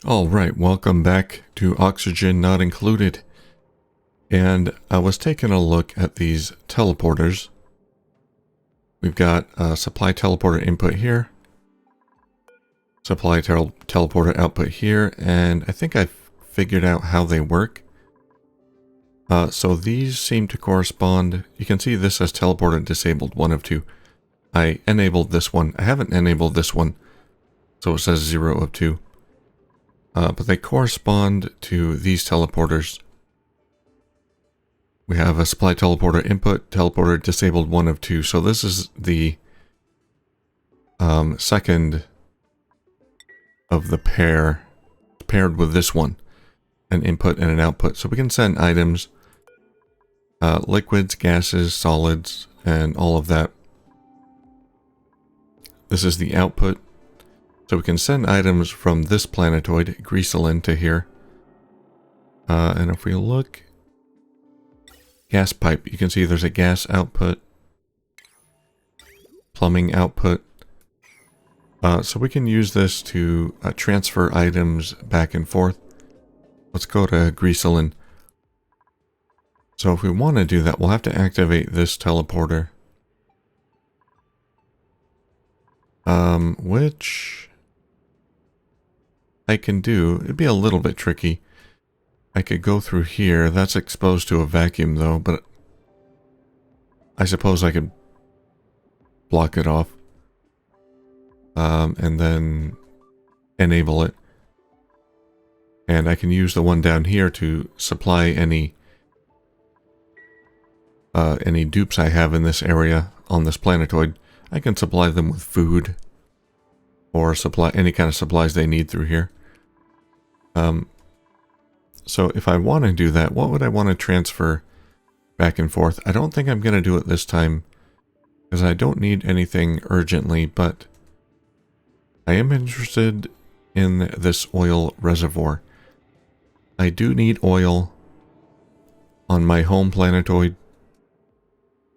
All right, welcome back to Oxygen Not Included. And I was taking a look at these teleporters. We've got a supply teleporter input here, supply teleporter output here, and I think I've figured out how they work. So these seem to correspond. You can see this says teleporter disabled, one of two. I enabled this one. I haven't enabled this one, so it says 0 of 2. But they correspond to these teleporters. We have a supply teleporter input, teleporter disabled, one of 2. So this is the second of the pair paired with this one, an input and an output. So we can send items, liquids, gases, solids, and all of that. This is the output. So we can send items from this planetoid, Greaselin, to here. And if we look, gas pipe, you can see there's a gas output, plumbing output. So we can use this to transfer items back and forth. Let's go to Greaselin. So if we want to do that, we'll have to activate this teleporter. Which I can do. It'd be a little bit tricky. I could go through here. That's exposed to a vacuum though, but I suppose I could block it off. And then enable it. And I can use the one down here to supply any dupes I have in this area on this planetoid. I can supply them with food or supply any kind of supplies they need through here. So if I want to do that, what would I want to transfer back and forth? I don't think I'm going to do it this time because I don't need anything urgently, but I am interested in this oil reservoir. I do need oil on my home planetoid,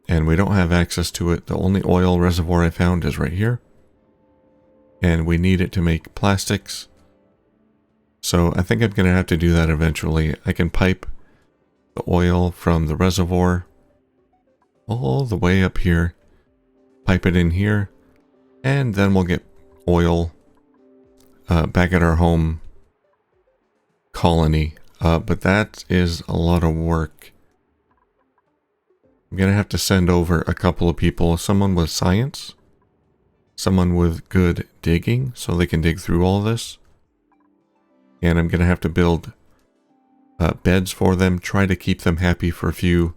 and we don't have access to it. The only oil reservoir I found is right here, and we need it to make plastics. So I think I'm going to have to do that eventually. I can pipe the oil from the reservoir all the way up here, pipe it in here, and then we'll get oil back at our home colony. But that is a lot of work. I'm going to have to send over a couple of people, someone with science, someone with good digging, so they can dig through all this. And I'm going to have to build beds for them, try to keep them happy for a few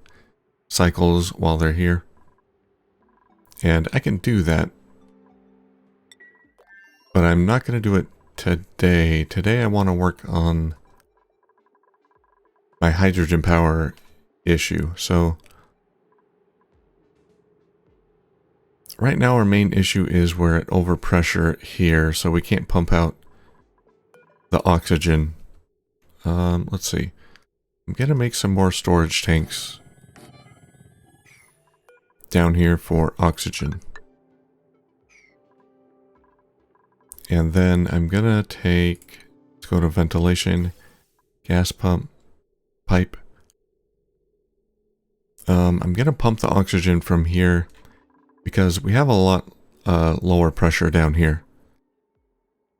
cycles while they're here. And I can do that. But I'm not going to do it today. Today I want to work on my hydrogen power issue. So right now our main issue is we're at overpressure here, so we can't pump out the oxygen. Let's see. I'm gonna make some more storage tanks down here for oxygen. And then I'm gonna let's go to ventilation, gas pump, pipe. I'm gonna pump the oxygen from here because we have a lot lower pressure down here.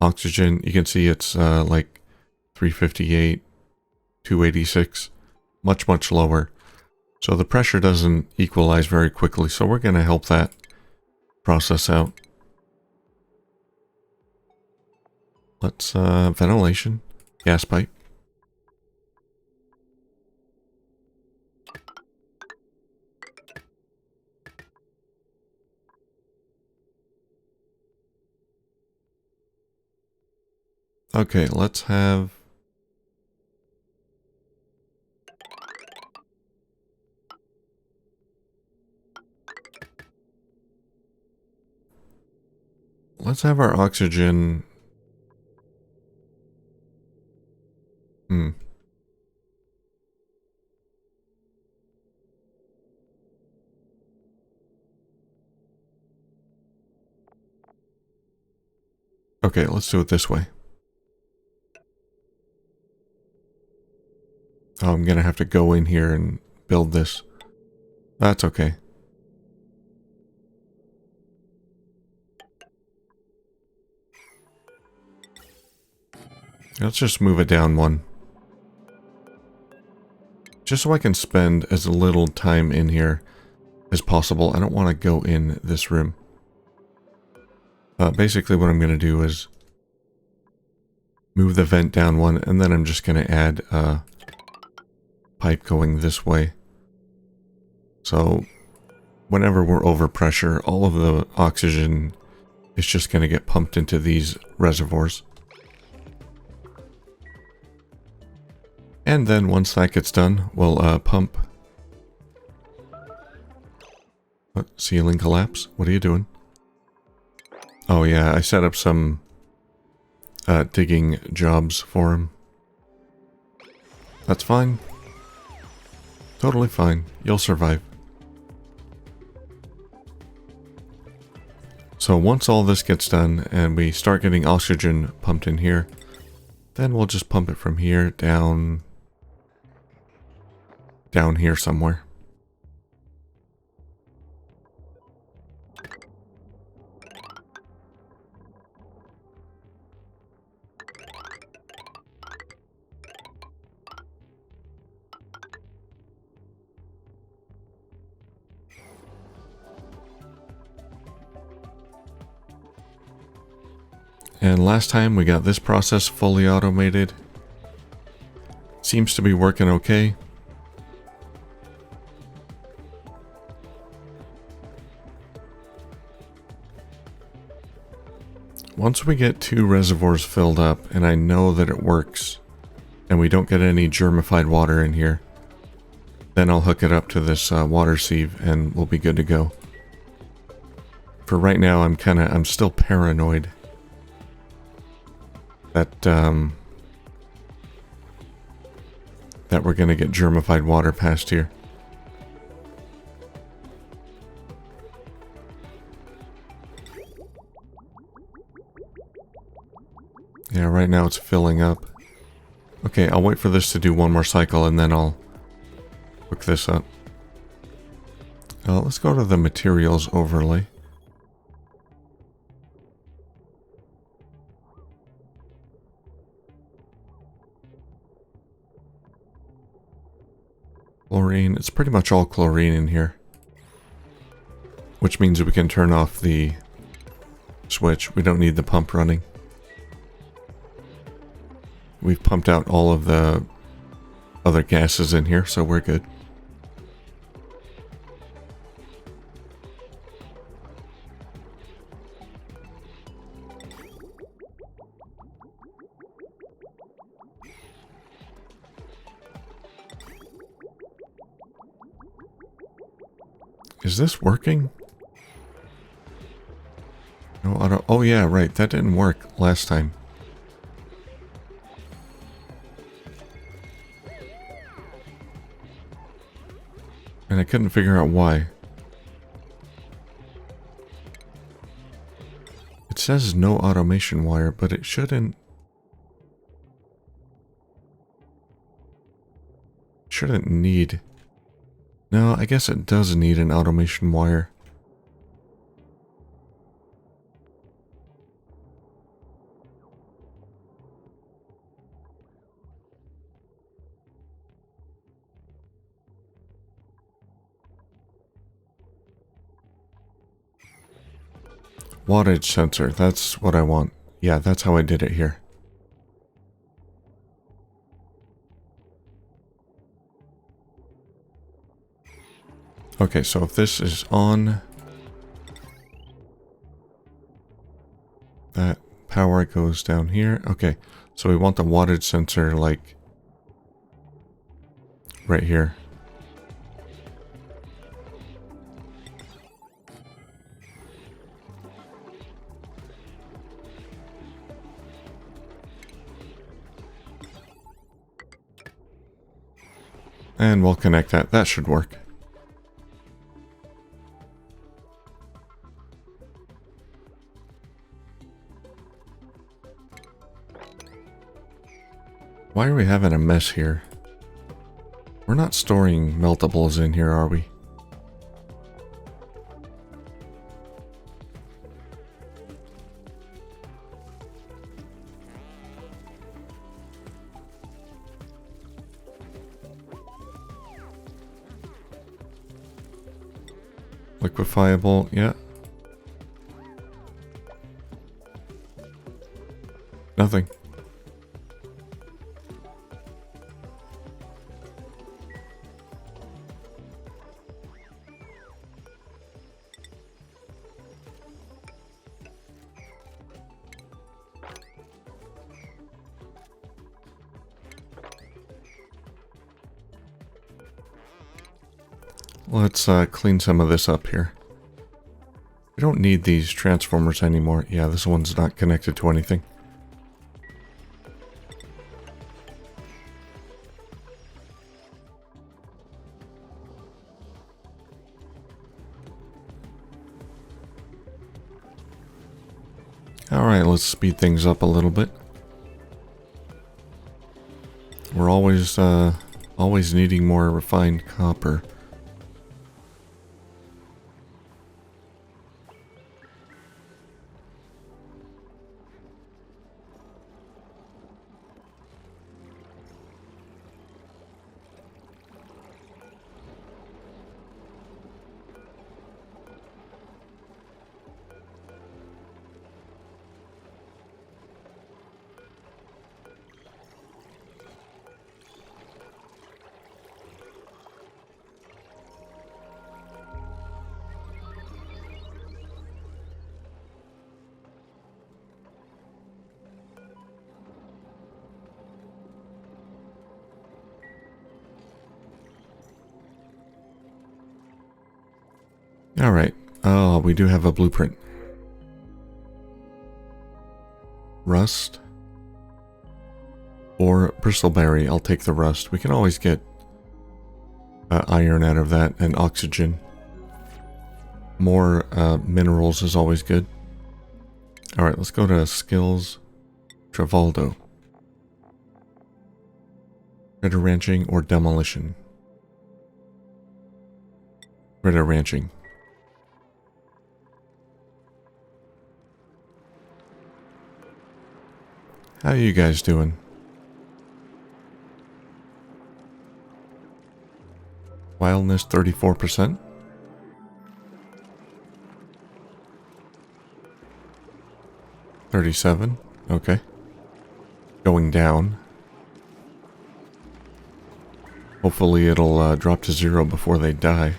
Oxygen, you can see it's like 358, 286, much lower. So the pressure doesn't equalize very quickly, so we're going to help that process out. Let's ventilation, gas pipe. Okay, let's have our oxygen. Okay, let's do it this way. Oh, I'm gonna have to go in here and build this. That's okay. Let's just move it down one. Just so I can spend as little time in here as possible. I don't want to go in this room. Basically what I'm going to do is move the vent down one, and then I'm just going to add a pipe going this way. So whenever we're over pressure, all of the oxygen is just going to get pumped into these reservoirs. And then once that gets done, we'll pump. What? Ceiling collapse? What are you doing? Oh yeah, I set up some digging jobs for him. That's fine. Totally fine. You'll survive. So once all this gets done and we start getting oxygen pumped in here, then we'll just pump it from here down here somewhere. And last time we got this process fully automated. Seems to be working okay. Once we get 2 reservoirs filled up and I know that it works and we don't get any germified water in here, then I'll hook it up to this water sieve and we'll be good to go. For right now, I'm still paranoid that that we're gonna get germified water past here. Yeah, right now it's filling up. Okay, I'll wait for this to do one more cycle and then I'll hook this up. Let's go to the materials overlay. Chlorine, it's pretty much all chlorine in here. Which means we can turn off the switch. We don't need the pump running. We've pumped out all of the other gases in here, so we're good. Is this working? No auto. Oh yeah, right. That didn't work last time. And I couldn't figure out why. It says no automation wire, but it shouldn't need. No, I guess it does need an automation wire. Wattage sensor, that's what I want. Yeah, that's how I did it here. Okay, so if this is on, that power goes down here. Okay, so we want the wattage sensor like right here. And we'll connect that. That should work. Why are we having a mess here? We're not storing meltables in here, are we? Liquefiable, yeah. Nothing. Let's clean some of this up here. We don't need these transformers anymore. Yeah, this one's not connected to anything. Alright, let's speed things up a little bit. We're always needing more refined copper. Alright. Oh, we do have a blueprint. Rust. Or bristleberry. I'll take the rust. We can always get iron out of that and oxygen. More minerals is always good. Alright, let's go to skills. Travaldo. Critter ranching or demolition? Critter ranching. How you guys doing? Wildness 34%. 37. Okay. Going down. Hopefully it'll drop to 0 before they die.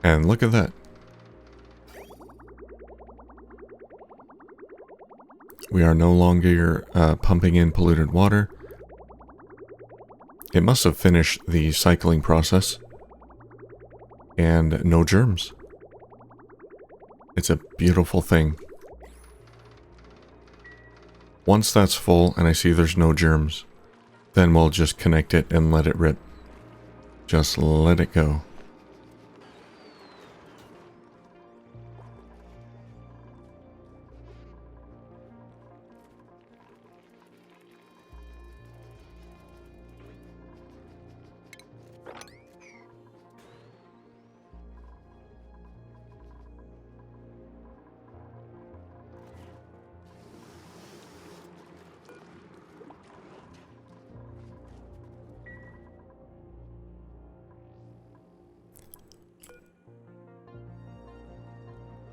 And look at that. We are no longer pumping in polluted water. It must have finished the cycling process. And no germs. It's a beautiful thing. Once that's full and I see there's no germs, then we'll just connect it and let it rip. Just let it go.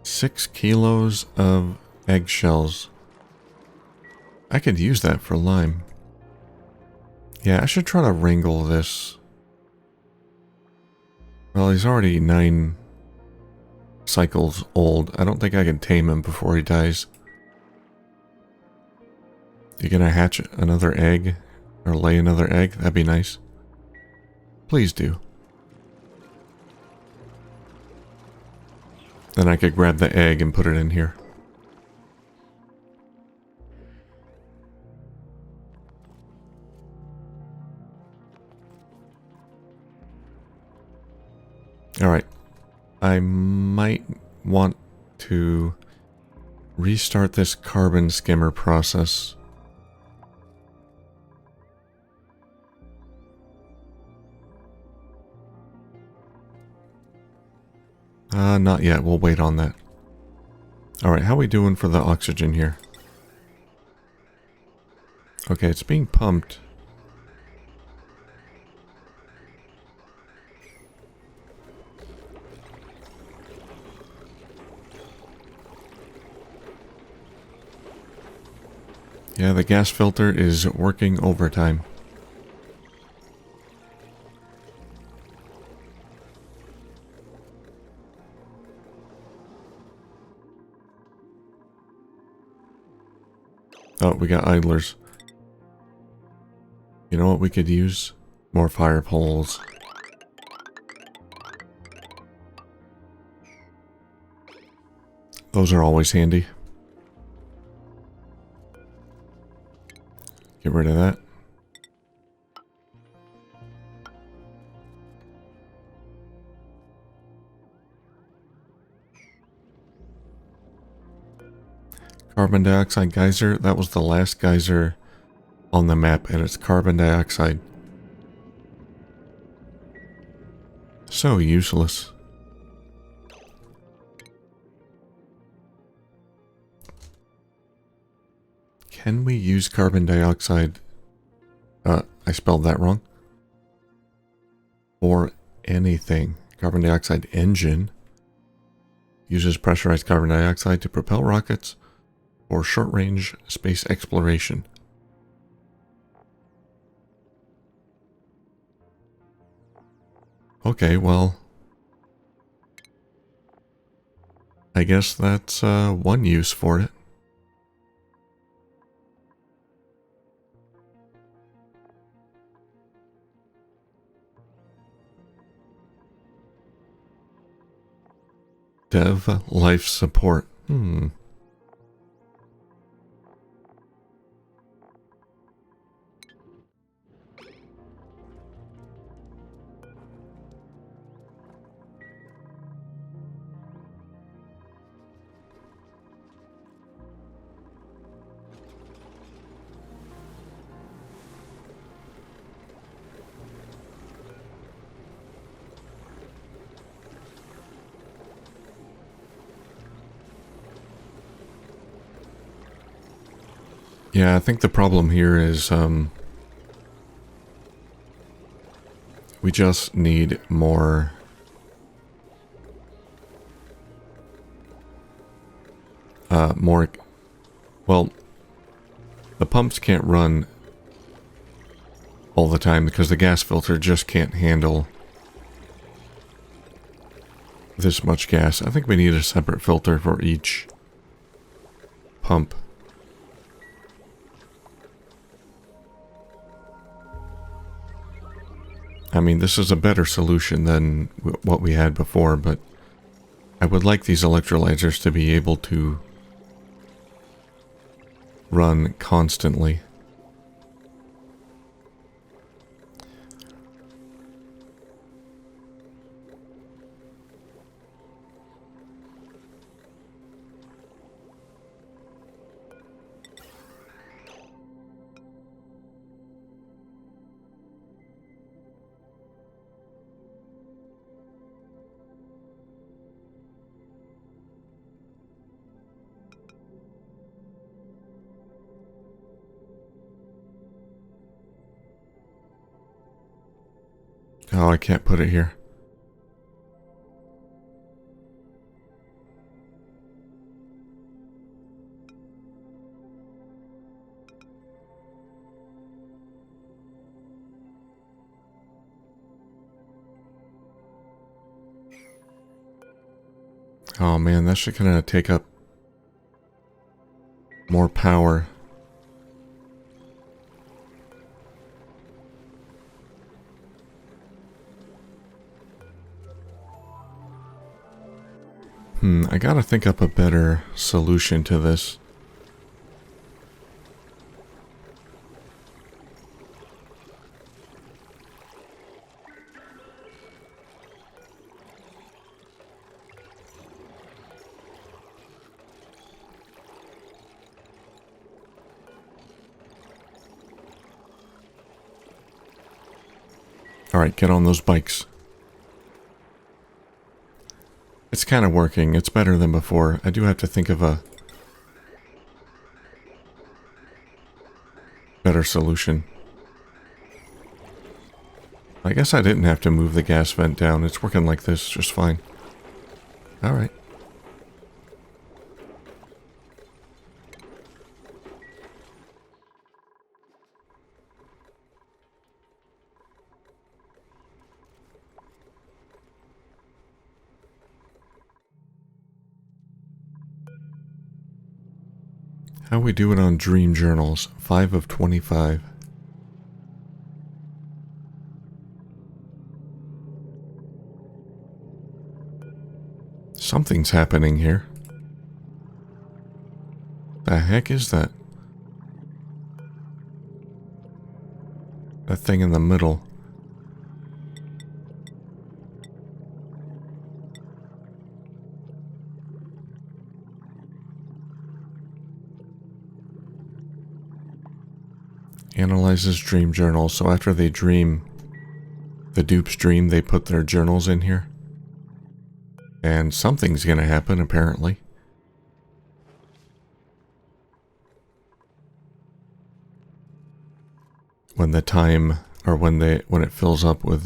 Six kilos of eggshells. I could use that for lime. Yeah, I should try to wrangle this. Well, he's already 9 cycles old. I don't think I can tame him before he dies. You gonna hatch another egg? Or lay another egg? That'd be nice. Please do. Then I could grab the egg and put it in here. Alright. I might want to restart this carbon skimmer process Not yet. We'll wait on that. Alright, how are we doing for the oxygen here? Okay, it's being pumped. Yeah, the gas filter is working overtime. Oh, we got idlers. You know what we could use? More fire poles. Those are always handy. Get rid of that. Carbon dioxide geyser. That was the last geyser on the map, and it's carbon dioxide. So useless. Can we use carbon dioxide? I spelled that wrong. Or anything. Carbon dioxide engine uses pressurized carbon dioxide to propel rockets for short-range space exploration. Okay, well, I guess that's one use for it. Dev life support. Yeah, I think the problem here is we just need more well, the pumps can't run all the time because the gas filter just can't handle this much gas. I think we need a separate filter for each pump. I mean, this is a better solution than what we had before, but I would like these electrolyzers to be able to run constantly. Oh, I can't put it here. Oh man, that should kind of take up more power. I gotta think up a better solution to this. Alright, get on those bikes. It's kind of working. It's better than before. I do have to think of a better solution. I guess I didn't have to move the gas vent down. It's working like this just fine. Alright. How we do it on dream journals? 5 of 25. Something's happening here. The heck is that? That thing in the middle. Analyzes dream journals. So after they dream, the dupes dream, they put their journals in here. And something's gonna happen, apparently. When the time, or when it fills up with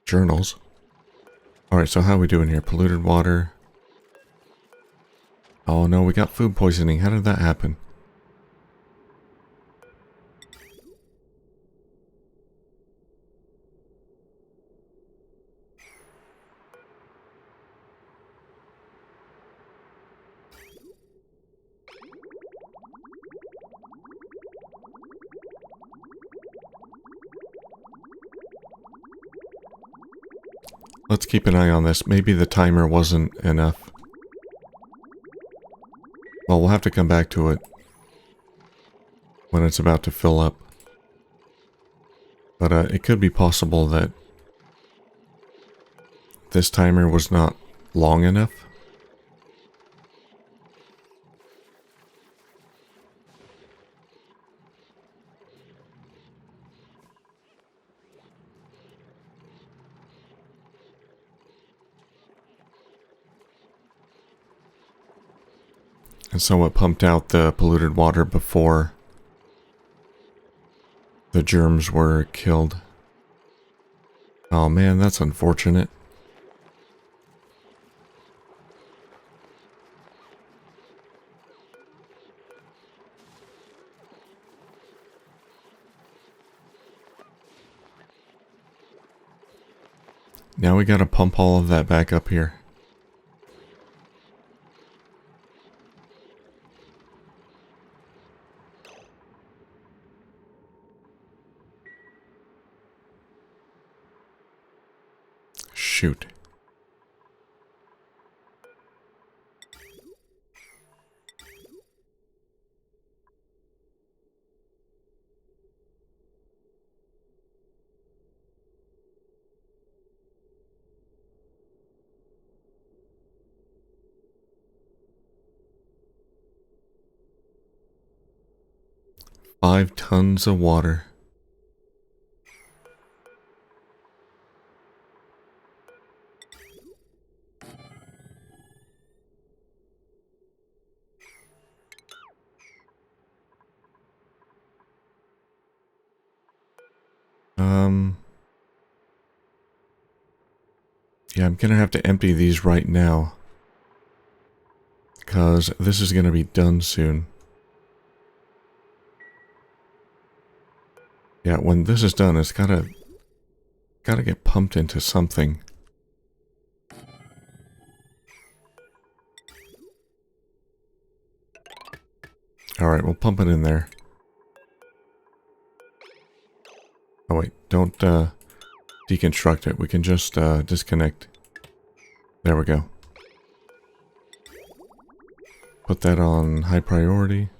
journals. Alright, so how are we doing here? Polluted water. Oh no, we got food poisoning. How did that happen? Let's keep an eye on this. Maybe the timer wasn't enough. Well, we'll have to come back to it when it's about to fill up. But it could be possible that this timer was not long enough. And so it pumped out the polluted water before the germs were killed. Oh man, that's unfortunate. Now we gotta pump all of that back up here. Shoot. Five tons of water. Yeah, I'm gonna have to empty these right now, because this is gonna be done soon. Yeah, when this is done, it's gotta get pumped into something. Alright, we'll pump it in there. Oh wait, don't deconstruct it. We can just disconnect. There we go. Put that on high priority.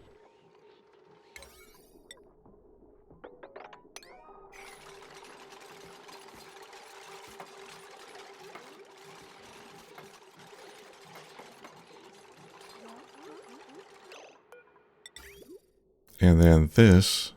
And then this.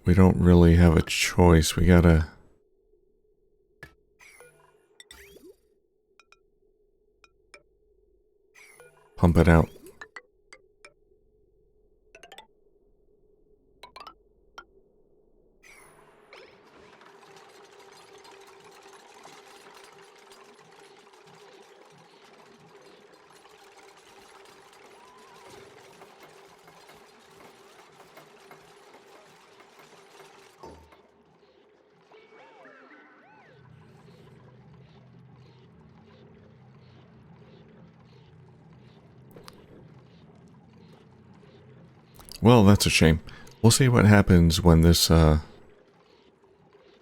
we don't really have a choice. We gotta pump it out. Well, that's a shame. We'll see what happens when this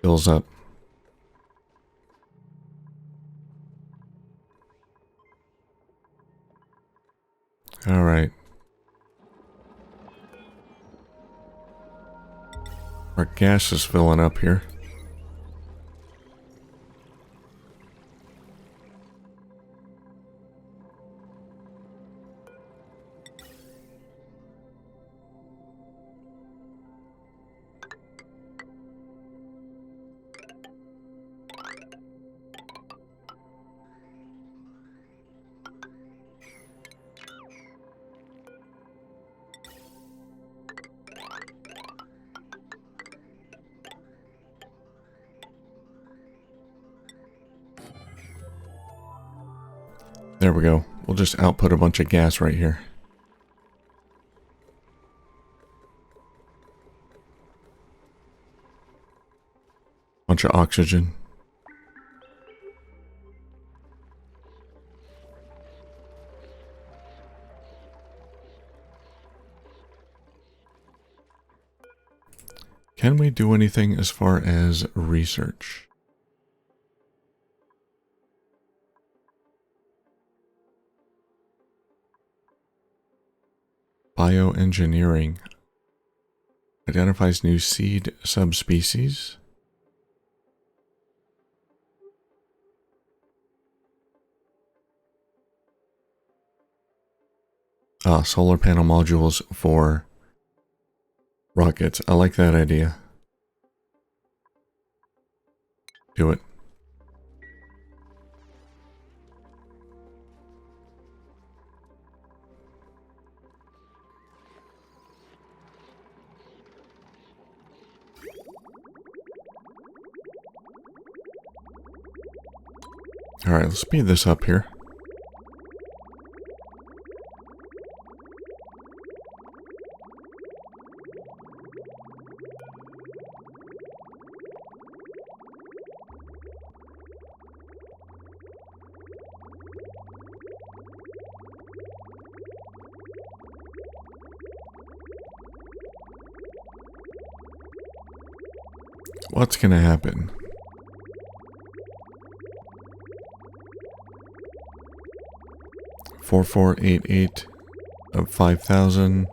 fills up. All right. Our gas is filling up here. There we go. We'll just output a bunch of gas right here. Bunch of oxygen. Can we do anything as far as research? Bioengineering identifies new seed subspecies. Solar panel modules for rockets. I like that idea. Do it. Alright, let's speed this up here. What's gonna happen? $4488 of 5,000.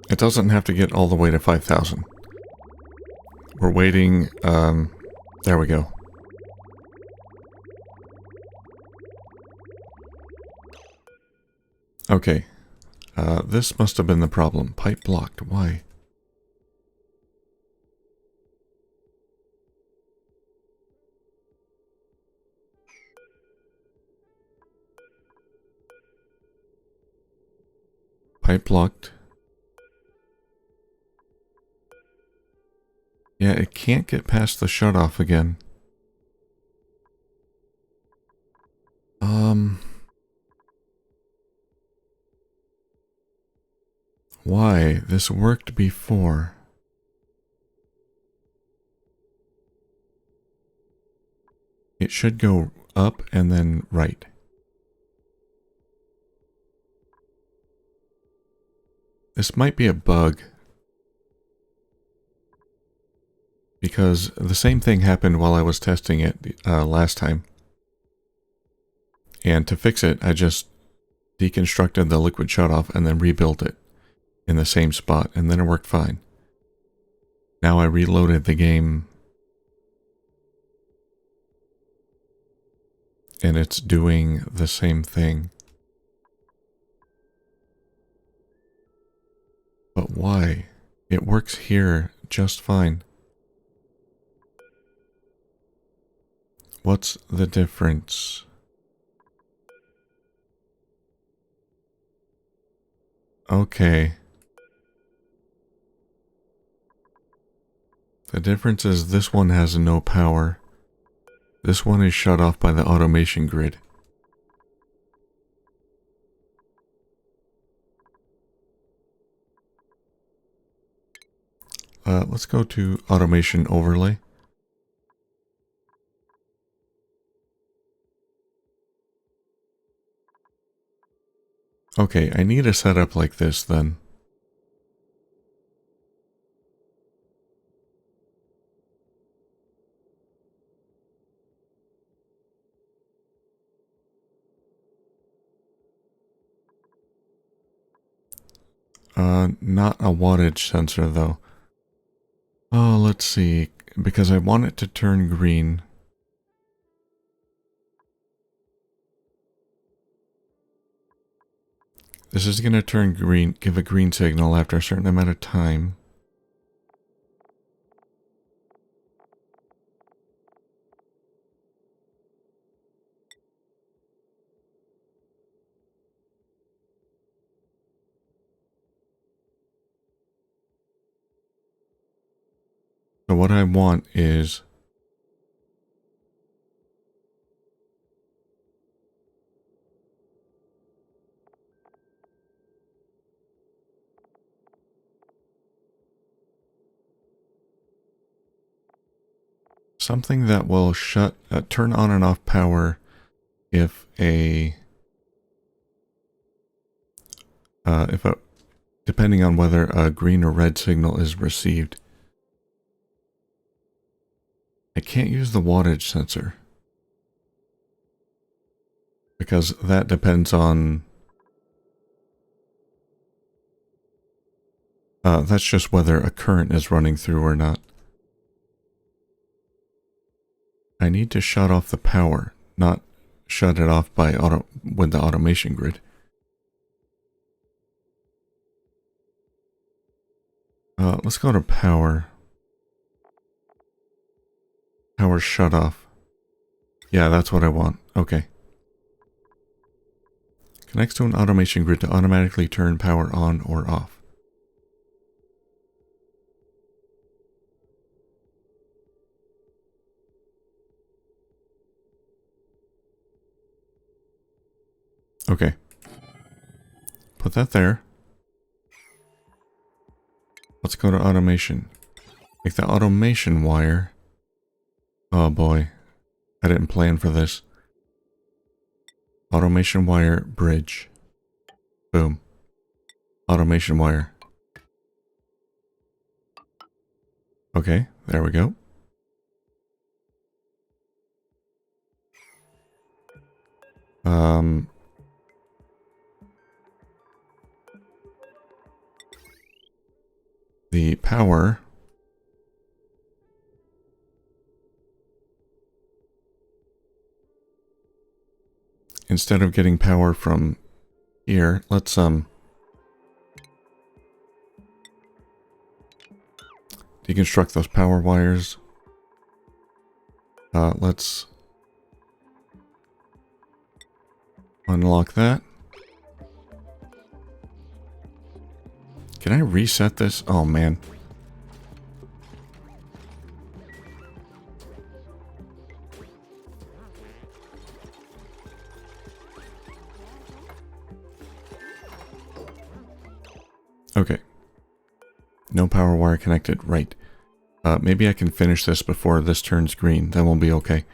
It doesn't have to get all the way to 5,000. We're waiting, there we go. Okay, this must have been the problem. Pipe blocked, why? Pipe blocked. Yeah, it can't get past the shutoff again. Why? This worked before. It should go up and then right. This might be a bug. Because the same thing happened while I was testing it last time. And to fix it, I just deconstructed the liquid shutoff and then rebuilt it in the same spot, and then it worked fine. Now I reloaded the game. and it's doing the same thing. But why? It works here just fine. What's the difference? Okay. The difference is this one has no power. This one is shut off by the automation grid. Let's go to automation overlay. Okay, I need a setup like this then. Not a wattage sensor though. Oh, let's see, because I want it to turn green. This is going to turn green, give a green signal after a certain amount of time. So what I want is something that will turn on and off power if depending on whether a green or red signal is received. I can't use the wattage sensor because that depends on that's just whether a current is running through or not. I need to shut off the power, not shut it off with the automation grid. Let's go to power. Power shut off. Yeah, that's what I want. Okay. Connects to an automation grid to automatically turn power on or off. Okay. Put that there. Let's go to automation. Make the automation wire. Oh boy. I didn't plan for this. Automation wire bridge. Boom. Automation wire. Okay, there we go. The power instead of getting power from here, let's deconstruct those power wires. Let's unlock that. Can I reset this? Oh man. Okay. No power wire connected. Right. Maybe I can finish this before this turns green. Then we'll be okay.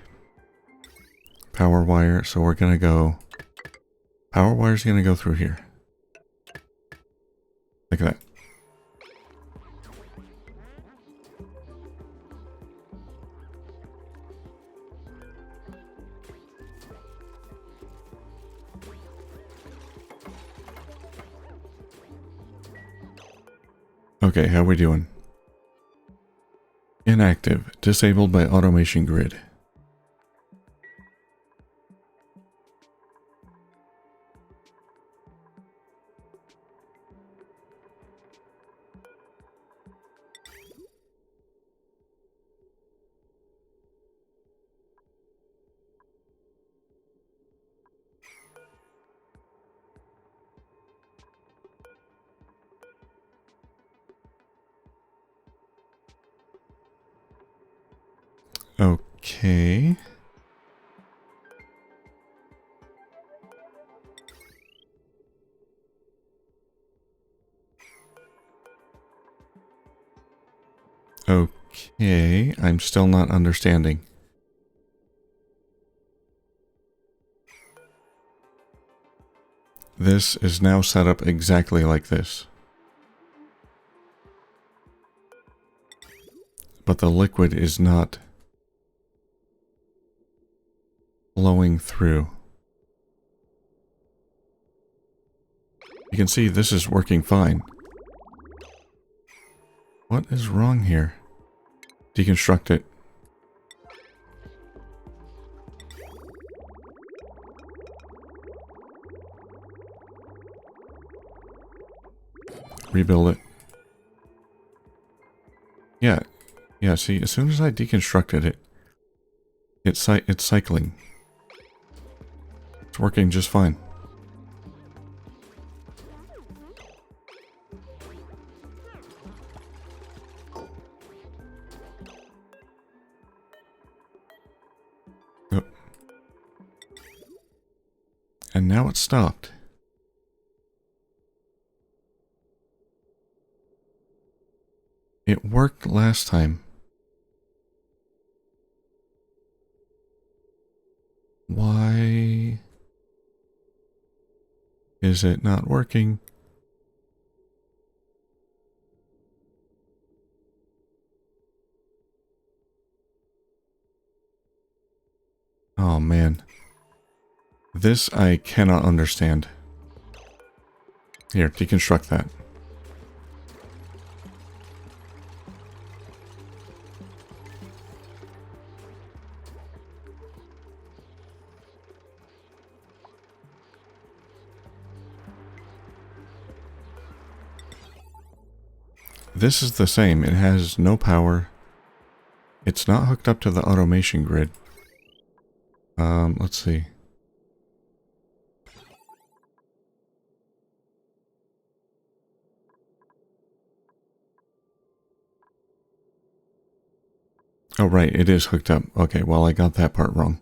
Power wire. So we're going to go... Power wire's going to go through here. Like that. Okay, how we doing? Inactive. Disabled by automation grid. Okay. Okay, I'm still not understanding. This is now set up exactly like this. But the liquid is not flowing through. You can see this is working fine. What is wrong here? Deconstruct it. Rebuild it. Yeah, see, as soon as I deconstructed it, it's cycling. It's working just fine. Oh. And now it's stopped. It worked last time. Why is it not working? Oh man. This I cannot understand. Here, deconstruct that. This is the same. It has no power. It's not hooked up to the automation grid. Let's see. Oh, right. It is hooked up. Okay, well, I got that part wrong.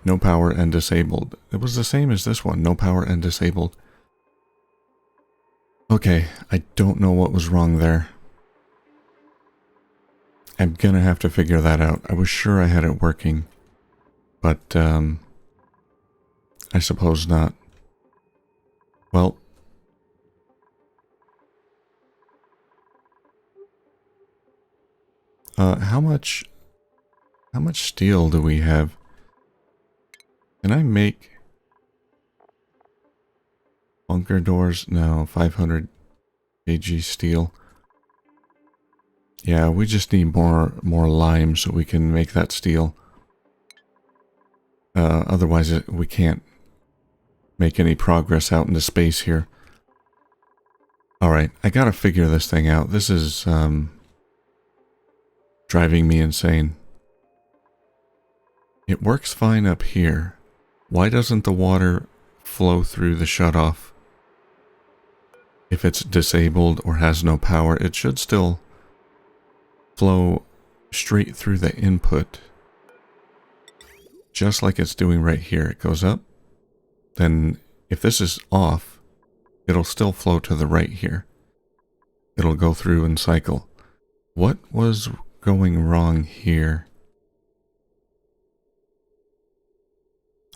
No power and disabled. It was the same as this one. No power and disabled. Okay, I don't know what was wrong there. I'm gonna have to figure that out. I was sure I had it working, but I suppose not. Well, how much steel do we have? Can I make bunker doors? No, 500 kg steel. Yeah, we just need more lime so we can make that steel. Otherwise, we can't make any progress out into space here. Alright, I gotta figure this thing out. This is driving me insane. It works fine up here. Why doesn't the water flow through the shutoff? If it's disabled or has no power, it should still flow straight through the input. Just like it's doing right here. It goes up. Then if this is off, it'll still flow to the right here. It'll go through and cycle. What was going wrong here?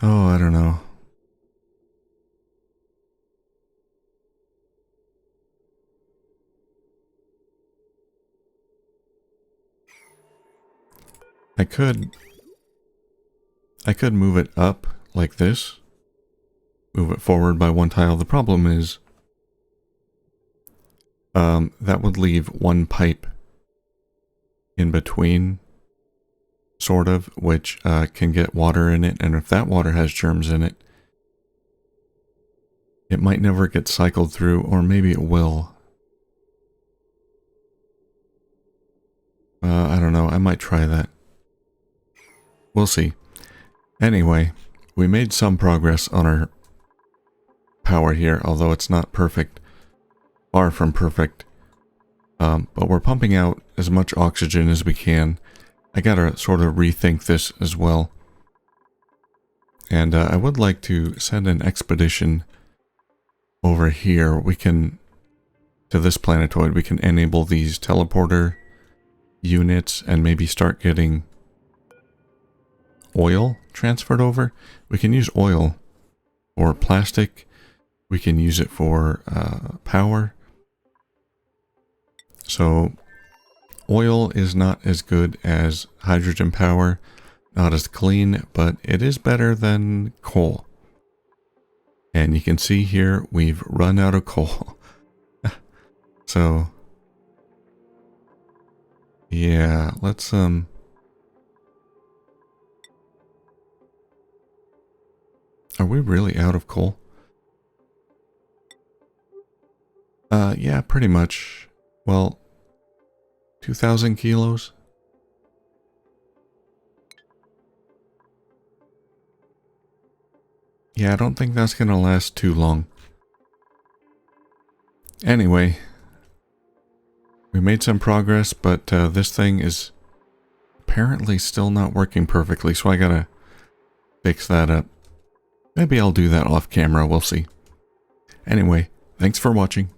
Oh, I don't know. I could move it up like this. Move it forward by one tile. The problem is that would leave one pipe in between, sort of, which can get water in it, and if that water has germs in it, it might never get cycled through, or maybe it will. I don't know, I might try that. We'll see. Anyway, we made some progress on our power here, although it's not perfect. far from perfect. But we're pumping out as much oxygen as we can. I gotta sort of rethink this as well. And I would like to send an expedition over here. We can, to this planetoid, we can enable these teleporter units and maybe start getting oil transferred over. We can use oil for plastic. We can use it for power. So oil is not as good as hydrogen power, not as clean, but it is better than coal. And you can see here we've run out of coal. So yeah, let's are we really out of coal? Yeah, pretty much. Well, 2,000 kilos. Yeah, I don't think that's gonna last too long. Anyway, we made some progress, but this thing is apparently still not working perfectly, so I gotta fix that up. Maybe I'll do that off camera, we'll see. Anyway, thanks for watching.